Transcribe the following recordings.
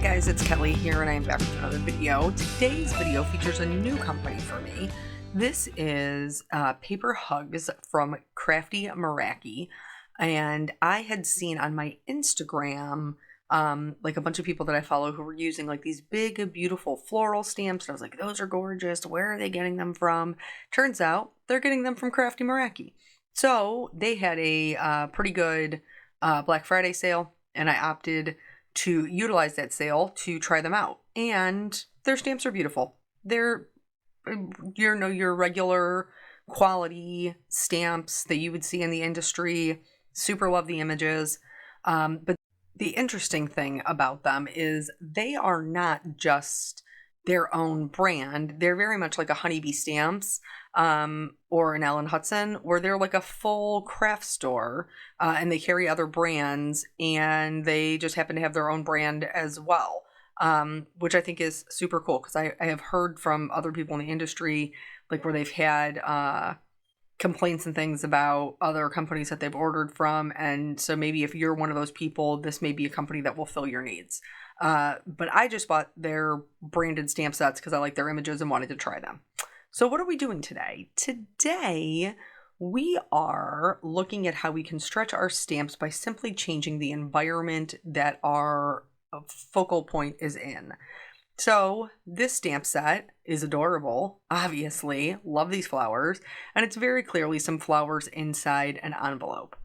guys, it's Kelly here and I am back with another video. Today's video features a new company for me. This is paper hugs from Crafty Meraki, and I had seen on my Instagram like a bunch of people that I follow who were using like these big beautiful floral stamps, and I was like, those are gorgeous, where are they getting them from? Turns out they're getting them from Crafty Meraki. So they had a pretty good Black Friday sale, and I opted to utilize that sale to try them out. And their stamps are beautiful. They're, your regular quality stamps that you would see in the industry. Super love the images. But the interesting thing about them is they are not just their own brand. They're very much like a Honeybee Stamps or an Allen Hudson, where they're like a full craft store, and they carry other brands, and they just happen to have their own brand as well, which I think is super cool, because I have heard from other people in the industry, like where they've had complaints and things about other companies that they've ordered from, and so maybe if you're one of those people, this may be a company that will fill your needs. But I just bought their branded stamp sets because I like their images and wanted to try them. So what are we doing today? Today, we are looking at how we can stretch our stamps by simply changing the environment that our focal point is in. So this stamp set is adorable, obviously. Love these flowers. And it's very clearly some flowers inside an envelope.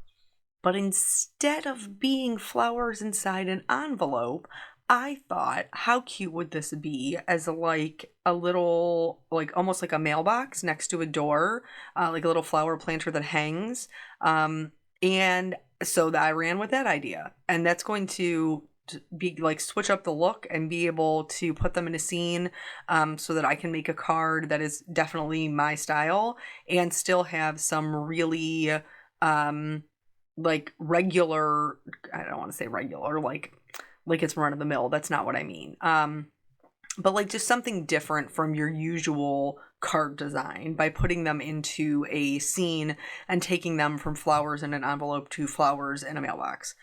But instead of being flowers inside an envelope, I thought, how cute would this be as like a little, like almost like a mailbox next to a door, like a little flower planter that hangs. And so I ran with that idea, and that's going to be like switch up the look and be able to put them in a scene, so that I can make a card that is definitely my style and still have some really like regular, I don't want to say regular, like it's run of the mill. That's not what I mean. But like just something different from your usual card design by putting them into a scene and taking them from flowers in an envelope to flowers in a mailbox.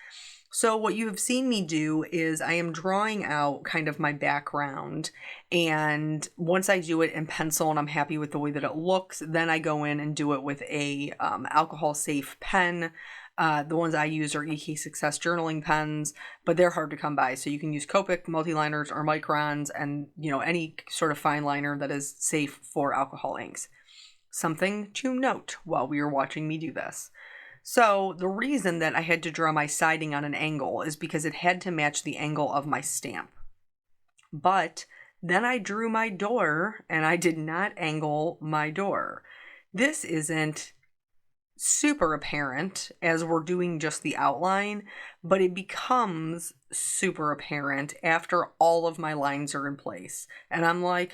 So what you have seen me do is I am drawing out kind of my background, and once I do it in pencil and I'm happy with the way that it looks, then I go in and do it with a alcohol safe pen. The ones I use are EK Success journaling pens, but they're hard to come by. So you can use Copic multiliners or microns, and any sort of fine liner that is safe for alcohol inks. Something to note while we are watching me do this. So the reason that I had to draw my siding on an angle is because it had to match the angle of my stamp. But then I drew my door and I did not angle my door. This isn't super apparent as we're doing just the outline, but it becomes super apparent after all of my lines are in place. And I'm like,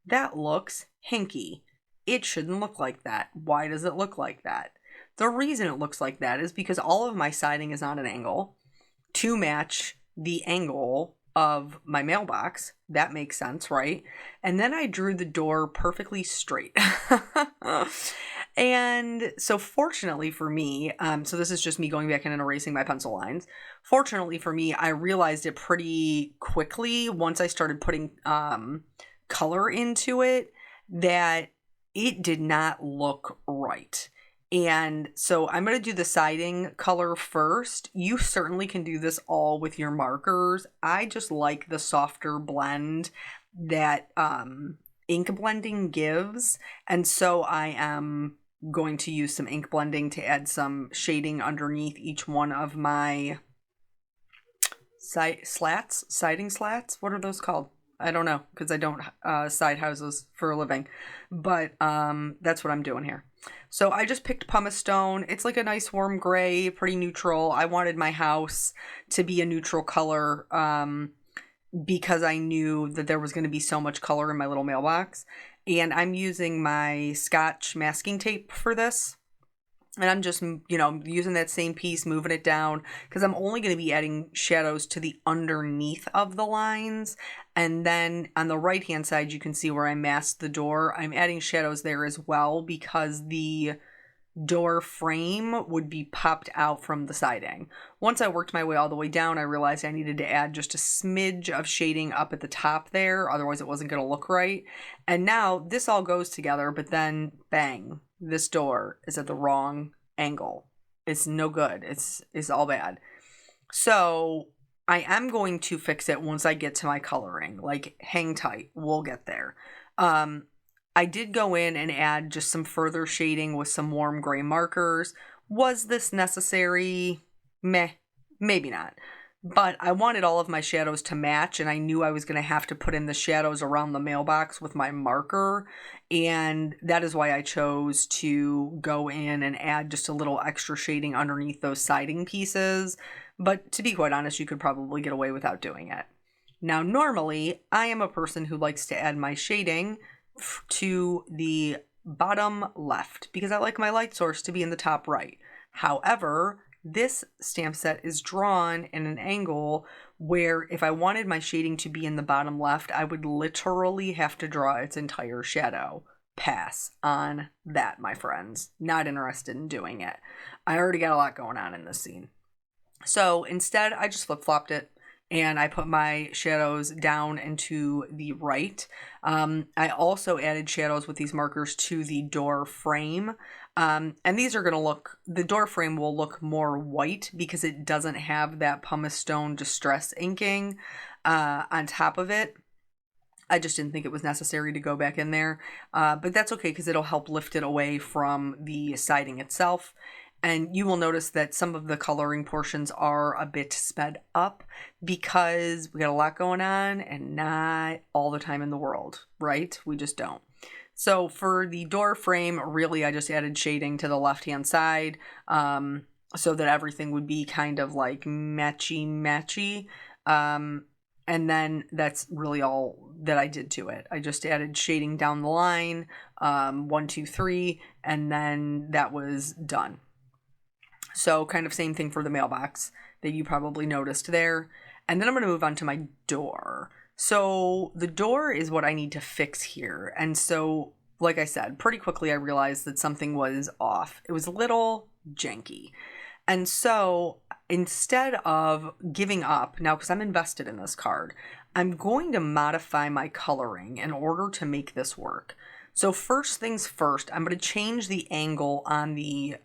that looks hinky. It shouldn't look like that. Why does it look like that? The reason it looks like that is because all of my siding is on an angle to match the angle of my mailbox. That makes sense, right? And then I drew the door perfectly straight. And so fortunately for me, so this is just me going back in and erasing my pencil lines. Fortunately for me, I realized it pretty quickly once I started putting color into it that it did not look right. And so I'm going to do the siding color first. You certainly can do this all with your markers. I just like the softer blend that ink blending gives. And so I am going to use some ink blending to add some shading underneath each one of my siding slats. What are those called? I don't know, because I don't side houses for a living. But that's what I'm doing here. So I just picked pumice stone. It's like a nice warm gray, pretty neutral. I wanted my house to be a neutral color because I knew that there was going to be so much color in my little mailbox. And I'm using my Scotch masking tape for this. And I'm just, using that same piece, moving it down, because I'm only going to be adding shadows to the underneath of the lines. And then on the right-hand side, you can see where I masked the door. I'm adding shadows there as well because the door frame would be popped out from the siding. Once I worked my way all the way down, I realized I needed to add just a smidge of shading up at the top there, otherwise it wasn't going to look right. And now this all goes together, but then bang, this door is at the wrong angle. It's no good. It's all bad. So I am going to fix it once I get to my coloring. Like, hang tight. We'll get there. I did go in and add just some further shading with some warm gray markers. Was this necessary? Meh. Maybe not. But I wanted all of my shadows to match, and I knew I was going to have to put in the shadows around the mailbox with my marker. And that is why I chose to go in and add just a little extra shading underneath those siding pieces. But to be quite honest, you could probably get away without doing it. Now, normally, I am a person who likes to add my shading to the bottom left because I like my light source to be in the top right. However, this stamp set is drawn in an angle where if I wanted my shading to be in the bottom left, I would literally have to draw its entire shadow. Pass on that, my friends. Not interested in doing it. I already got a lot going on in this scene. So instead, I just flip-flopped it and I put my shadows down and to the right. I also added shadows with these markers to the door frame. And these are going to look, the door frame will look more white because it doesn't have that pumice stone distress inking on top of it. I just didn't think it was necessary to go back in there. But that's okay because it'll help lift it away from the siding itself. And you will notice that some of the coloring portions are a bit sped up because we got a lot going on and not all the time in the world, right? We just don't. So for the door frame, really, I just added shading to the left-hand side so that everything would be kind of like matchy. And then that's really all that I did to it. I just added shading down the line, 1, 2, 3, and then that was done. So kind of same thing for the mailbox that you probably noticed there. And then I'm going to move on to my door. So the door is what I need to fix here. And so, like I said, pretty quickly I realized that something was off. It was a little janky. And so instead of giving up, now because I'm invested in this card, I'm going to modify my coloring in order to make this work. So first things first, I'm going to change the angle on the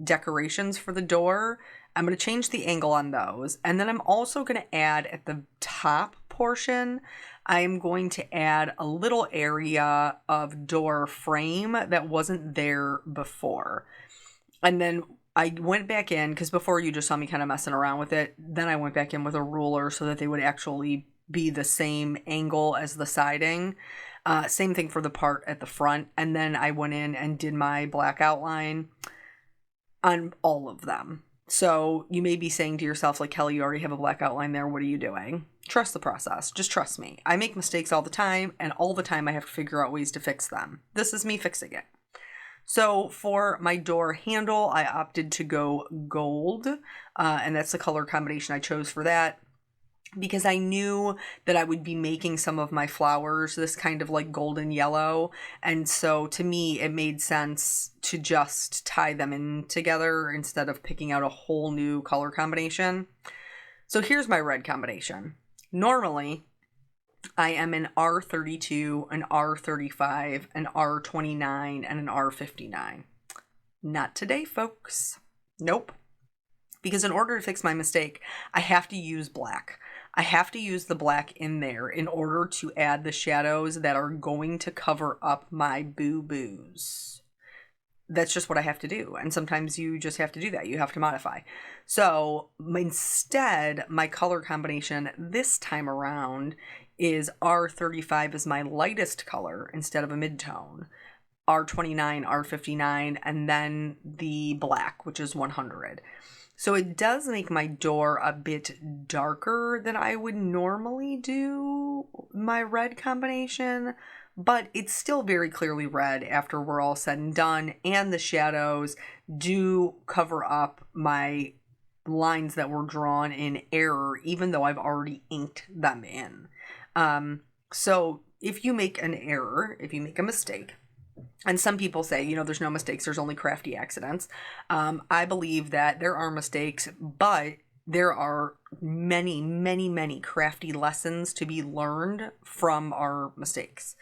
decorations for the door. I'm going to change the angle on those. And then I'm also going to add at the top portion, I'm going to add a little area of door frame that wasn't there before. And then I went back in, because before you just saw me kind of messing around with it. Then I went back in with a ruler so that they would actually be the same angle as the siding. Same thing for the part at the front. And then I went in and did my black outline on all of them. So you may be saying to yourself, like, Kelly, you already have a black outline there. What are you doing? Trust the process. Just trust me. I make mistakes all the time, and all the time I have to figure out ways to fix them. This is me fixing it. So for my door handle, I opted to go gold, and that's the color combination I chose for that, because I knew that I would be making some of my flowers this kind of like golden yellow. And so to me, it made sense to just tie them in together instead of picking out a whole new color combination. So here's my red combination. Normally, I am an R32, an R35, an R29, and an R59. Not today, folks. Nope. Because in order to fix my mistake, I have to use black. I have to use the black in there in order to add the shadows that are going to cover up my boo-boos. That's just what I have to do. And sometimes you just have to do that. You have to modify. So instead, my color combination this time around is R35 is my lightest color instead of a mid-tone. R29, R59, and then the black, which is 100. So it does make my door a bit darker than I would normally do my red combination, but it's still very clearly red after we're all said and done, and the shadows do cover up my lines that were drawn in error, even though I've already inked them in. So if you make an error, if you make a mistake, And some people say, you know, there's no mistakes, there's only crafty accidents. I believe that there are mistakes, but there are many, many, many crafty lessons to be learned from our mistakes.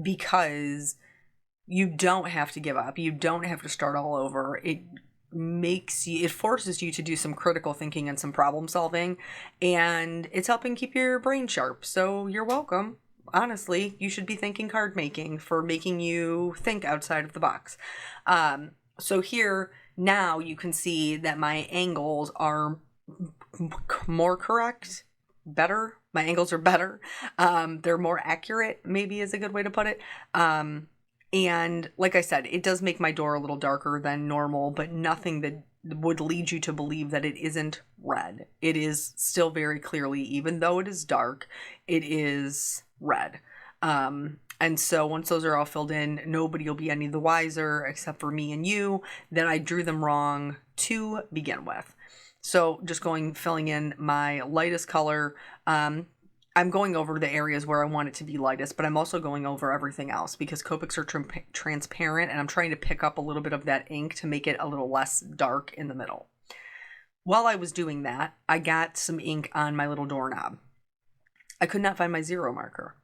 Because you don't have to give up. You don't have to start all over. It forces you to do some critical thinking and some problem solving, and it's helping keep your brain sharp. So you're welcome. Honestly, you should be thanking card making for making you think outside of the box. So here now you can see that my angles are more correct, better. My angles are better. They're more accurate, maybe is a good way to put it. And like I said, it does make my door a little darker than normal, but nothing that would lead you to believe that it isn't red. It is still very clearly, even though it is dark, it is red. And so once those are all filled in, nobody will be any the wiser except for me and you that I drew them wrong to begin with. So just filling in my lightest color. I'm going over the areas where I want it to be lightest, but I'm also going over everything else because Copics are transparent, and I'm trying to pick up a little bit of that ink to make it a little less dark in the middle. While I was doing that, I got some ink on my little doorknob. I could not find my zero marker.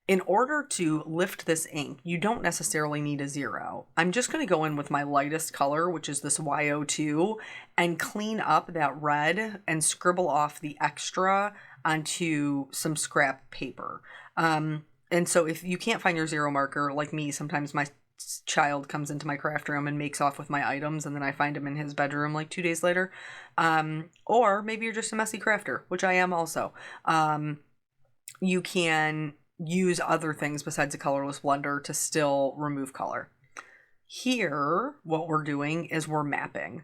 In order to lift this ink, you don't necessarily need a zero. I'm just going to go in with my lightest color, which is this YO2, and clean up that red and scribble off the extra onto some scrap paper. And so if you can't find your zero marker, like me, sometimes my child comes into my craft room and makes off with my items, and then I find him in his bedroom like 2 days later. Or maybe you're just a messy crafter, which I am also. You can use other things besides a colorless blender to still remove color. Here, what we're doing is we're mapping.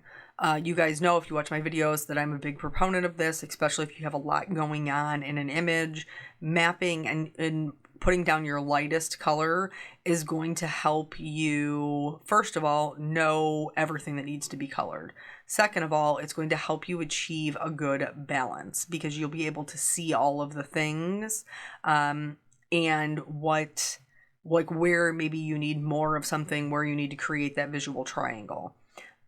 You guys know, if you watch my videos, that I'm a big proponent of this, especially if you have a lot going on in an image. Mapping and putting down your lightest color is going to help you, first of all, know everything that needs to be colored. Second of all, it's going to help you achieve a good balance because you'll be able to see all of the things and where maybe you need more of something, where you need to create that visual triangle.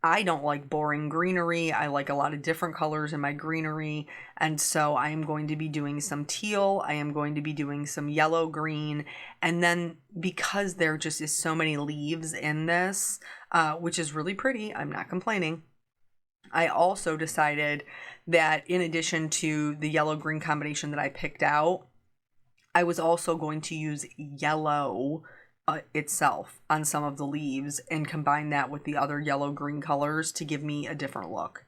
I don't like boring greenery. I like a lot of different colors in my greenery. And so I am going to be doing some teal. I am going to be doing some yellow green. And then because there just is so many leaves in this, which is really pretty, I'm not complaining. I also decided that in addition to the yellow green combination that I picked out, I was also going to use yellow itself on some of the leaves and combine that with the other yellow-green colors to give me a different look.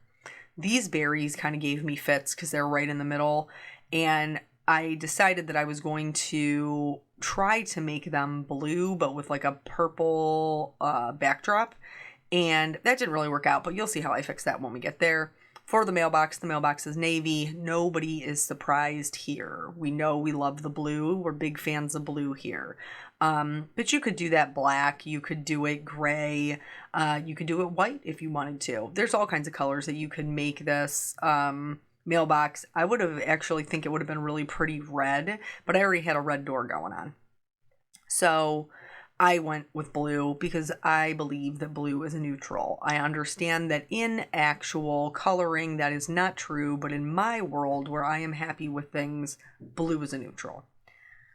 These berries kind of gave me fits because they're right in the middle, and I decided that I was going to try to make them blue but with like a purple backdrop, and that didn't really work out, but you'll see how I fix that when we get there. For the mailbox is navy. Nobody is surprised here. We know we love the blue. We're big fans of blue here. But you could do that black. You could do it gray. You could do it white if you wanted to. There's all kinds of colors that you could make this mailbox. I would have actually think it would have been really pretty red, but I already had a red door going on. So I went with blue because I believe that blue is a neutral. I understand that in actual coloring that is not true, but in my world where I am happy with things, blue is a neutral.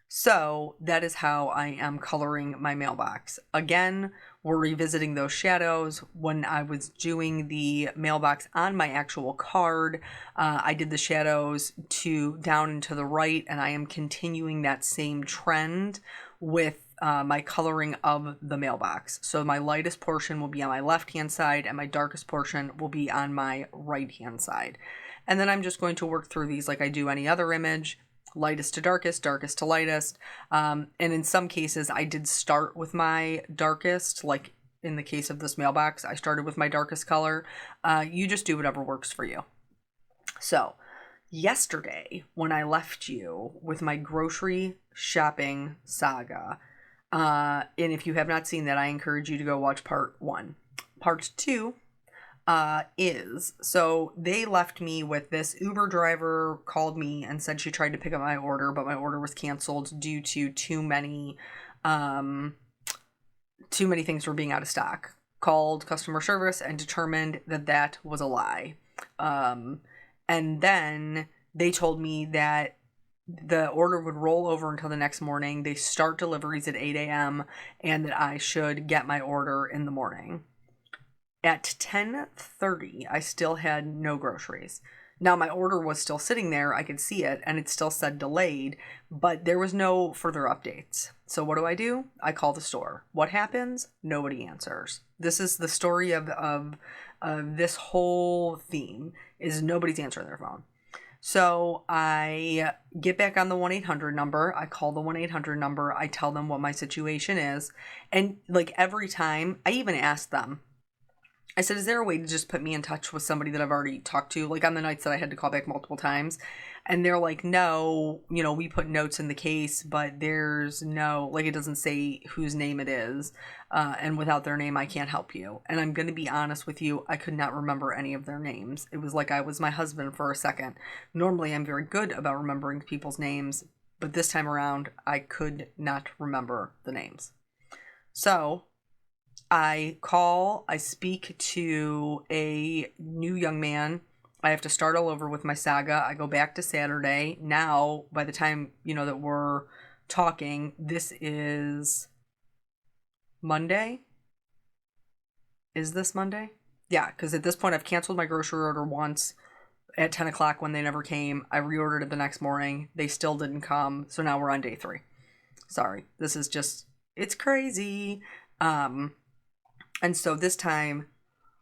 So that is how I am coloring my mailbox. Again, we're revisiting those shadows. When I was doing the mailbox on my actual card, I did the shadows down and to the right, and I am continuing that same trend with my coloring of the mailbox. So my lightest portion will be on my left-hand side and my darkest portion will be on my right-hand side. And then I'm just going to work through these like I do any other image, lightest to darkest, darkest to lightest. And in some cases I did start with my darkest, like in the case of this mailbox, I started with my darkest color. You just do whatever works for you. So yesterday when I left you with my grocery shopping saga, and if you have not seen that, I encourage you to go watch part 1. Part 2 so they left me with this Uber driver called me and said she tried to pick up my order, but my order was canceled due to too many too many things were being out of stock. Called customer service and determined that that was a lie. And then they told me that the order would roll over until the next morning. They start deliveries at 8 a.m. and that I should get my order in the morning. At 10:30, I still had no groceries. Now, my order was still sitting there. I could see it, and it still said delayed, but there was no further updates. So what do? I call the store. What happens? Nobody answers. This is the story of this whole theme, is nobody's answering their phone. So I get back on the 1-800 number. I call the 1-800 number. I tell them what my situation is. And like every time, I even ask them, I said, is there a way to just put me in touch with somebody that I've already talked to? Like on the nights that I had to call back multiple times. And they're like, no, we put notes in the case, but there's no, like, it doesn't say whose name it is. And without their name, I can't help you. And I'm going to be honest with you, I could not remember any of their names. It was like I was my husband for a second. Normally, I'm very good about remembering people's names, but this time around, I could not remember the names. So I speak to a new young man. I have to start all over with my Saga. I go back to Saturday. Now, by the time, that we're talking, this is Monday. Is this Monday? Yeah, because at this point, I've canceled my grocery order once at 10 o'clock when they never came. I reordered it the next morning. They still didn't come. So now we're on day 3. Sorry. This is just, it's crazy. And so this time,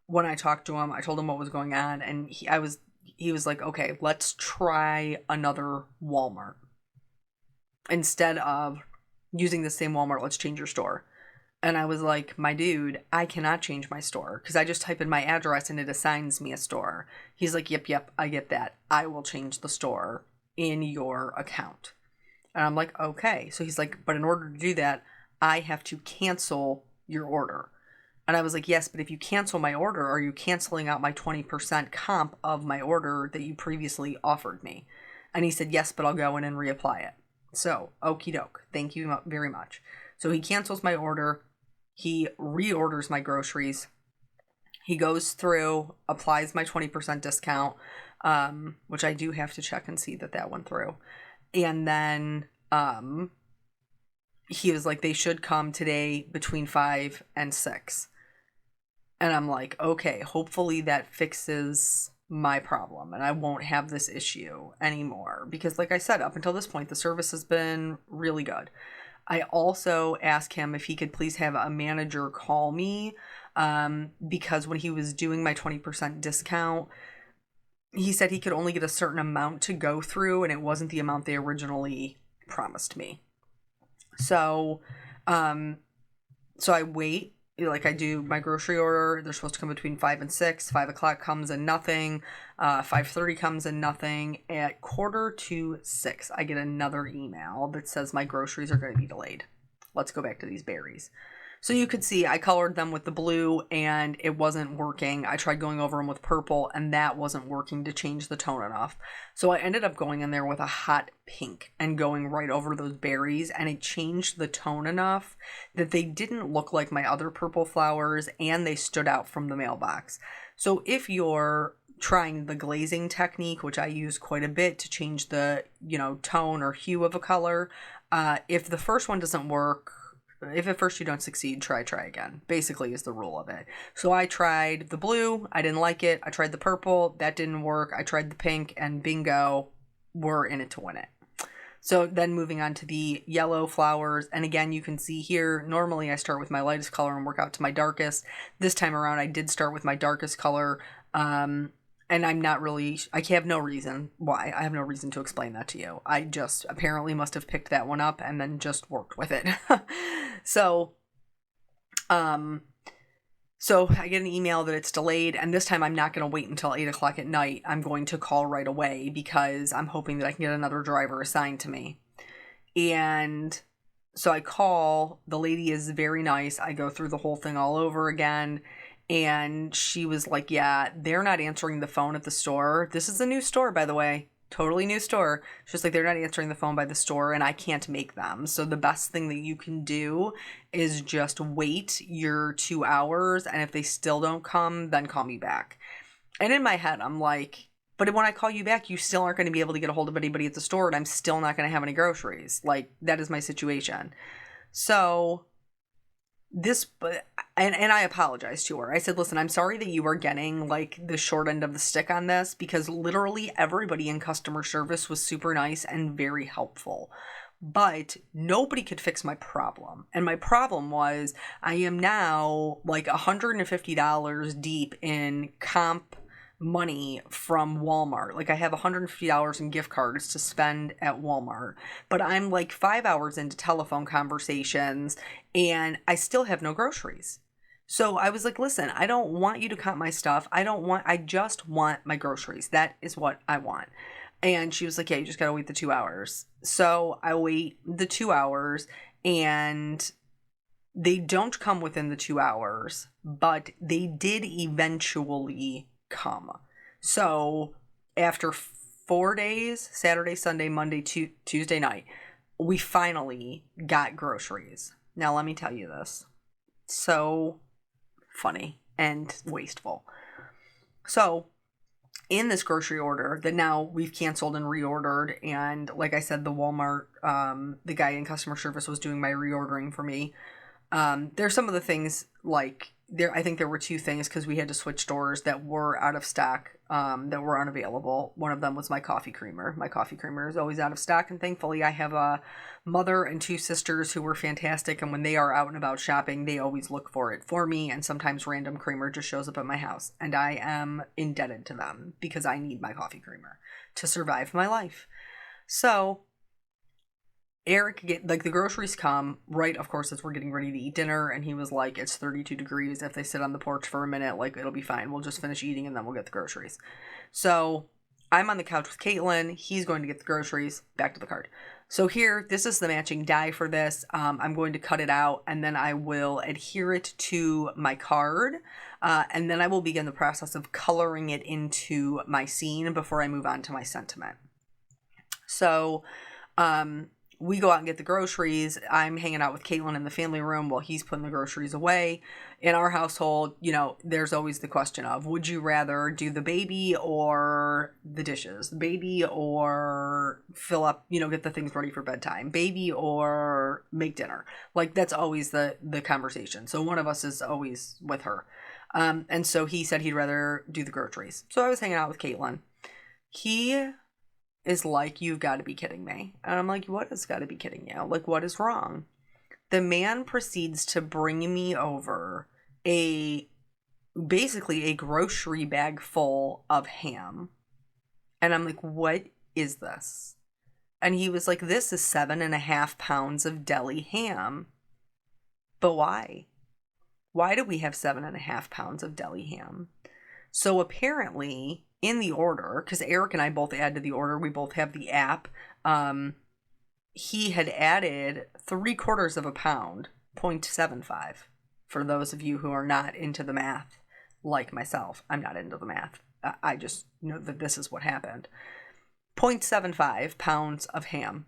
when I talked to him, I told him what was going on, and he was like, okay, let's try another Walmart. Instead of using the same Walmart, let's change your store. And I was like, my dude, I cannot change my store because I just type in my address and it assigns me a store. He's like, yep, I get that. I will change the store in your account. And I'm like, okay. So he's like, but in order to do that, I have to cancel your order. And I was like, yes, but if you cancel my order, are you canceling out my 20% comp of my order that you previously offered me? And he said, yes, but I'll go in and reapply it. So, okie doke. Thank you very much. So he cancels my order. He reorders my groceries. He goes through, applies my 20% discount, which I do have to check and see that went through. And then he was like, they should come today between 5 and 6. And I'm like, okay, hopefully that fixes my problem and I won't have this issue anymore. Because like I said, up until this point, the service has been really good. I also asked him if he could please have a manager call me because when he was doing my 20% discount, he said he could only get a certain amount to go through and it wasn't the amount they originally promised me. So I wait. Like I do my grocery order. They're supposed to come between 5 and 6. 5 o'clock comes and nothing. 5:30 comes and nothing. At 5:45, I get another email that says my groceries are going to be delayed. Let's go back to these berries. So you could see I colored them with the blue and it wasn't working. I tried going over them with purple and that wasn't working to change the tone enough. So I ended up going in there with a hot pink and going right over those berries and it changed the tone enough that they didn't look like my other purple flowers and they stood out from the mailbox. So if you're trying the glazing technique, which I use quite a bit to change the, tone or hue of a color, if the first one doesn't work, if at first you don't succeed, try again, basically is the rule of it. So I tried the blue. I didn't like it. I tried the purple. That didn't work. I tried the pink and bingo, we're in it to win it. So then moving on to the yellow flowers. And again, you can see here, normally I start with my lightest color and work out to my darkest. This time around, I did start with my darkest color. And I have no reason why. I have no reason to explain that to you. I just apparently must have picked that one up and then just worked with it. So I get an email that it's delayed, and this time I'm not going to wait until 8 o'clock at night. I'm going to call right away because I'm hoping that I can get another driver assigned to me. And so I call. The lady is very nice. I go through the whole thing all over again. And she was like, yeah, they're not answering the phone at the store. This is a new store, by the way. totally new store. It's just like they're not answering the phone by the store and I can't make them. So the best thing that you can do is just wait your 2 hours. And if they still don't come, then call me back. And in my head, I'm like, but when I call you back, you still aren't going to be able to get a hold of anybody at the store and I'm still not going to have any groceries. Like, that is my situation. So and I apologized to her. I said, listen, I'm sorry that you are getting like the short end of the stick on this, because literally everybody in customer service was super nice and very helpful. But nobody could fix my problem. And my problem was I am now like $150 deep in comp money from Walmart. Like I have $150 in gift cards to spend at Walmart, but I'm like 5 hours into telephone conversations and I still have no groceries. So I was like, listen, I don't want you to count my stuff. I just want my groceries. That is what I want. And she was like, yeah, you just got to wait the 2 hours. So I wait the 2 hours and they don't come within the 2 hours, but they did eventually come. So after 4 days, Saturday, Sunday, Monday, Tuesday night, we finally got groceries. Now let me tell you this. So funny and wasteful. So in this grocery order that now we've canceled and reordered, and like I said, the Walmart, the guy in customer service was doing my reordering for me. There's some of the things like I think there were 2 things because we had to switch stores that were out of stock, that were unavailable. One of them was my coffee creamer. My coffee creamer is always out of stock, and thankfully I have a mother and 2 sisters who were fantastic, and when they are out and about shopping, they always look for it for me, and sometimes random creamer just shows up at my house, and I am indebted to them because I need my coffee creamer to survive my life. So Eric the groceries come right, of course, as we're getting ready to eat dinner, and he was like, it's 32 degrees. If they sit on the porch for a minute, like, it'll be fine. We'll just finish eating and then we'll get the groceries. So I'm on the couch with Caitlin. He's going to get the groceries. Back to the card. So here, this is the matching die for this. I'm going to cut it out and then I will adhere it to my card. And then I will begin the process of coloring it into my scene before I move on to my sentiment. So, we go out and get the groceries. I'm hanging out with Caitlin in the family room while he's putting the groceries away. In our household, there's always the question of, would you rather do the baby or the dishes? Baby or fill up, get the things ready for bedtime? Baby or make dinner? Like, that's always the conversation. So one of us is always with her. And so he said he'd rather do the groceries. So I was hanging out with Caitlin. He is like, you've got to be kidding me. And I'm like, what has got to be kidding you? Like, what is wrong? The man proceeds to bring me over basically a grocery bag full of ham. And I'm like, what is this? And he was like, this is 7.5 pounds of deli ham. But why? Why do we have 7.5 pounds of deli ham? So apparently in the order, because Eric and I both added the order, we both have the app, he had added 3/4 pound, 0.75, for those of you who are not into the math like myself. I'm not into the math. I just know that this is what happened. 0.75 pounds of ham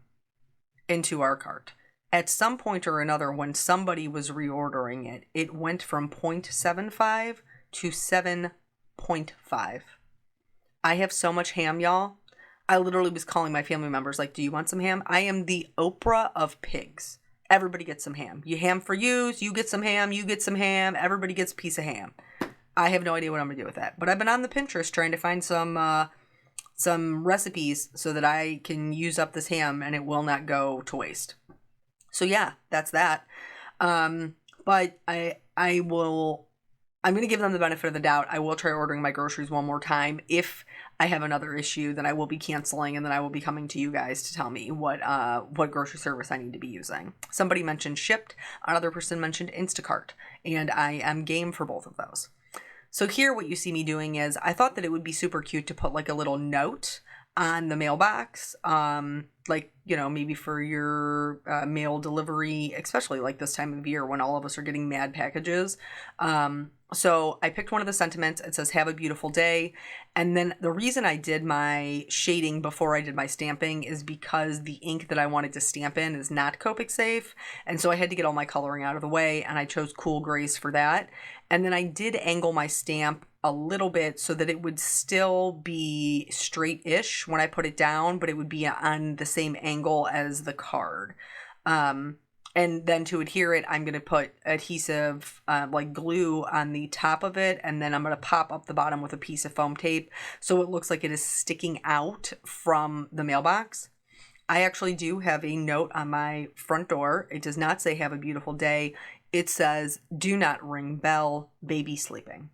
into our cart. At some point or another, when somebody was reordering it, it went from 0.75 to 7.5. I have so much ham, y'all. I literally was calling my family members like, do you want some ham? I am the Oprah of pigs. Everybody gets some ham. You ham for you get some ham, you get some ham, everybody gets a piece of ham. I have no idea what I'm going to do with that. But I've been on the Pinterest trying to find some recipes so that I can use up this ham and it will not go to waste. So yeah, that's that. But I'm going to give them the benefit of the doubt. I will try ordering my groceries one more time. If I have another issue, then I will be canceling, and then I will be coming to you guys to tell me what grocery service I need to be using. Somebody mentioned Shipt. Another person mentioned Instacart, and I am game for both of those. So here what you see me doing is I thought that it would be super cute to put like a little note on the mailbox like, you know, maybe for your mail delivery, especially like this time of year when all of us are getting mad packages. So I picked one of the sentiments. It says, have a beautiful day. And then the reason I did my shading before I did my stamping is because the ink that I wanted to stamp in is not Copic safe. And so I had to get all my coloring out of the way, and I chose cool grays for that. And then I did angle my stamp a little bit so that it would still be straight-ish when I put it down, but it would be on the same angle as the card. And then to adhere it, I'm going to put adhesive, like glue on the top of it. And then I'm going to pop up the bottom with a piece of foam tape so it looks like it is sticking out from the mailbox. I actually do have a note on my front door. It does not say have a beautiful day. It says, do not ring bell, baby sleeping.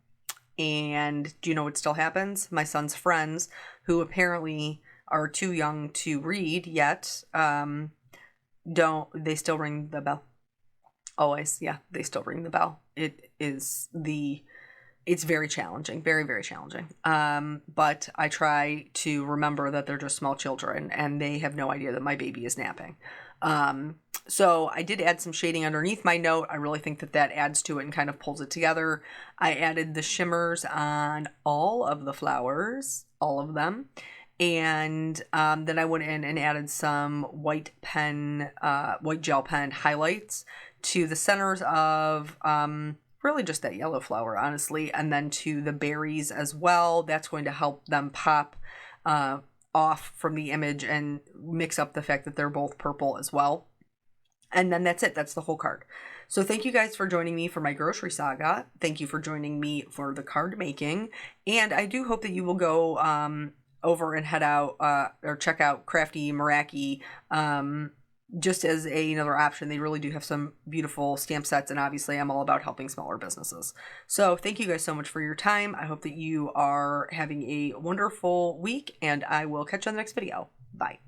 And do you know what still happens? My son's friends, who apparently are too young to read yet, they still ring the bell. Always. Yeah, they still ring the bell. It's very challenging, very, very challenging. But I try to remember that they're just small children and they have no idea that my baby is napping. So I did add some shading underneath my note. I really think that that adds to it and kind of pulls it together. I added the shimmers on all of the flowers, all of them. And then I went in and added some white gel pen highlights to the centers of really just that yellow flower, honestly, and then to the berries as well. That's going to help them pop off from the image and mix up the fact that they're both purple as well. And then that's it. That's the whole card. So thank you guys for joining me for my grocery saga. Thank you for joining me for the card making. And I do hope that you will go over and head out or check out Crafty Meraki just as another option. They really do have some beautiful stamp sets, and obviously I'm all about helping smaller businesses. So thank you guys so much for your time. I hope that you are having a wonderful week, and I will catch you on the next video. Bye.